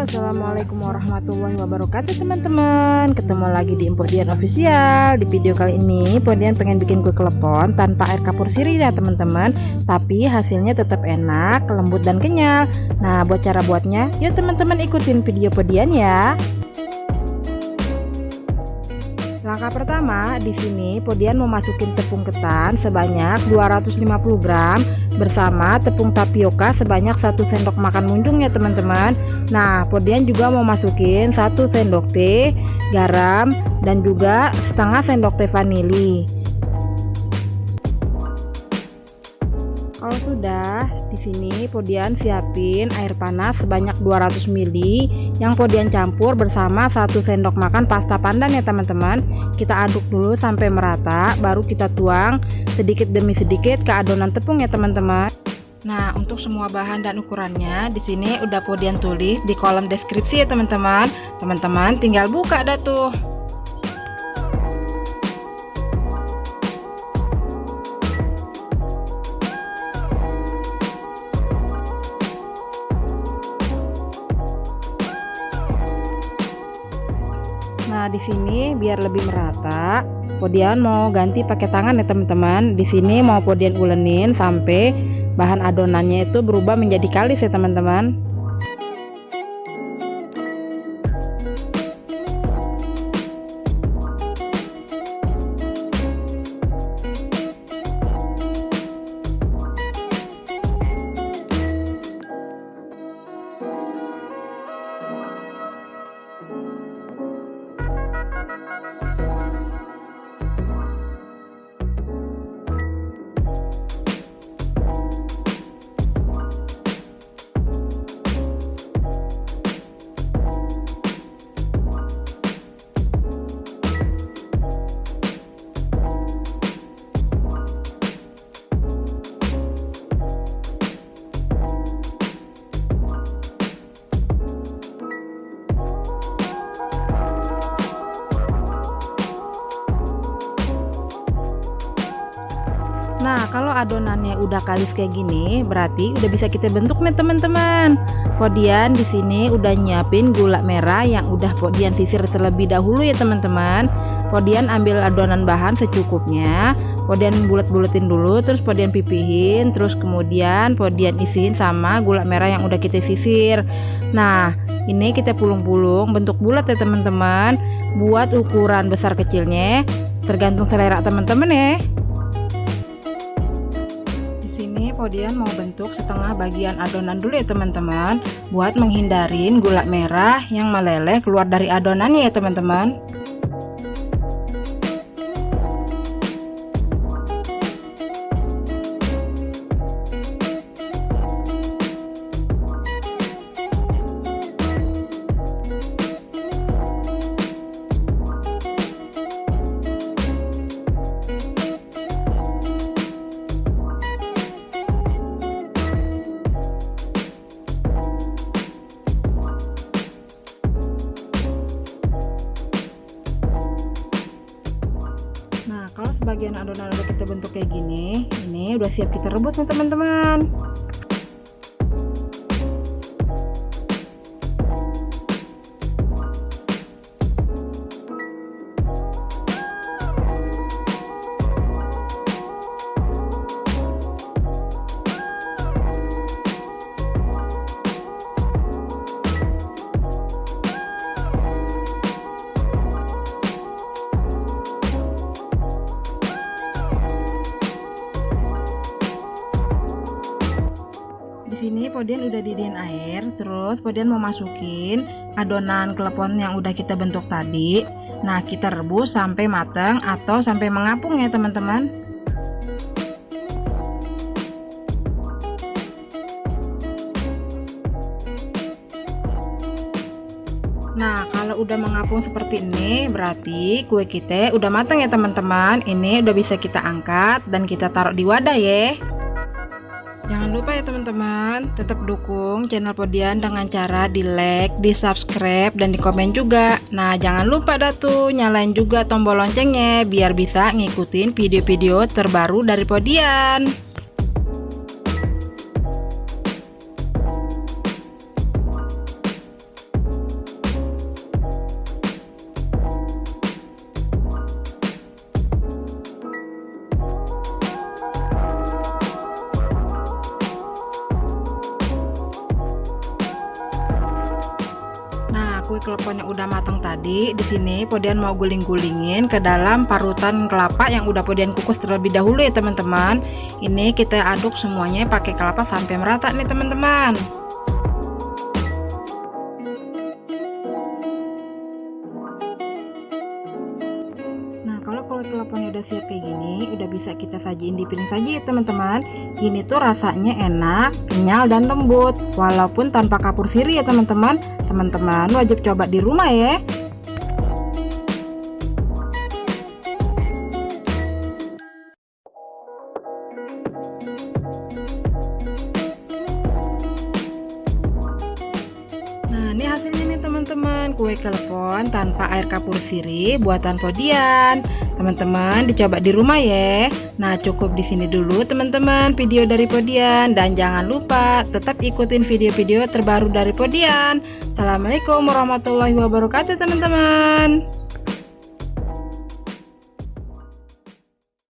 Assalamualaikum warahmatullahi wabarakatuh teman-teman. Ketemu lagi di Podian Official. Di video kali ini Podian pengen bikin kue klepon tanpa air kapur sirih ya teman-teman, tapi hasilnya tetap enak, lembut dan kenyal. Nah, buat cara buatnya, yuk teman-teman ikutin video Podian ya. Langkah pertama, di sini Podian mau masukin tepung ketan sebanyak 250 gram bersama tepung tapioka sebanyak 1 sendok makan munjung ya teman-teman. Nah, Podian juga mau masukin 1 sendok teh garam dan juga setengah sendok teh vanili. Kalau sudah, di sini Podian siapin air panas sebanyak 200 ml yang Podian campur bersama 1 sendok makan pasta pandan ya teman-teman. Kita aduk dulu sampai merata, baru kita tuang sedikit demi sedikit ke adonan tepung ya teman-teman. Nah, untuk semua bahan dan ukurannya di sini udah Podian tulis di kolom deskripsi ya teman-teman. Teman-teman tinggal buka dah tuh. Nah, di sini biar lebih merata, Podian mau ganti pakai tangan ya teman-teman. Di sini mau Podian ulenin sampai bahan adonannya itu berubah menjadi kalis ya teman-teman. Nah, kalau adonannya udah kalis kayak gini, berarti udah bisa kita bentuk nih teman-teman. Podian di sini udah nyiapin gula merah yang udah Podian sisir terlebih dahulu ya teman-teman. Podian ambil adonan bahan secukupnya, Podian bulet-buletin dulu, terus Podian pipihin, terus kemudian Podian isiin sama gula merah yang udah kita sisir. Nah, ini kita pulung-pulung bentuk bulat ya teman-teman. Buat ukuran besar kecilnya tergantung selera teman-teman ya. Podian mau bentuk setengah bagian adonan dulu ya teman-teman, buat menghindarin gula merah yang meleleh keluar dari adonannya ya teman-teman. Nah, kalau sebagian adonan udah kita bentuk kayak gini, ini udah siap kita rebus nih teman-teman. Di sini Podian udah didiehin air, terus Podian mau masukin adonan klepon yang udah kita bentuk tadi. Nah, kita rebus sampai matang atau sampai mengapung ya teman-teman. Nah, kalau udah mengapung seperti ini, berarti kue kita udah matang ya teman-teman. Ini udah bisa kita angkat dan kita taruh di wadah ya. Jangan lupa ya teman-teman, tetap dukung channel Podian dengan cara di like, di subscribe, dan di komen juga. Nah, jangan lupa dah tuh nyalain juga tombol loncengnya biar bisa ngikutin video-video terbaru dari Podian. kue klepon yang udah matang tadi, di sini Podian mau guling-gulingin ke dalam parutan kelapa yang udah Podian kukus terlebih dahulu ya teman-teman. Ini kita aduk semuanya pakai kelapa sampai merata nih teman-teman. Kalau kue klepon udah siap kayak gini, udah bisa kita sajiin di piring saja ya teman-teman. Ini tuh rasanya enak, kenyal dan lembut, walaupun tanpa kapur sirih ya teman-teman. Teman-teman wajib coba di rumah ya. Nah, ini hasilnya nih teman-teman, kue klepon tanpa air kapur sirih buatan Podian. Teman-teman dicoba di rumah ya. Nah, cukup di sini dulu teman-teman video dari Podian, dan jangan lupa tetap ikutin video-video terbaru dari Podian. Assalamualaikum warahmatullahi wabarakatuh teman-teman.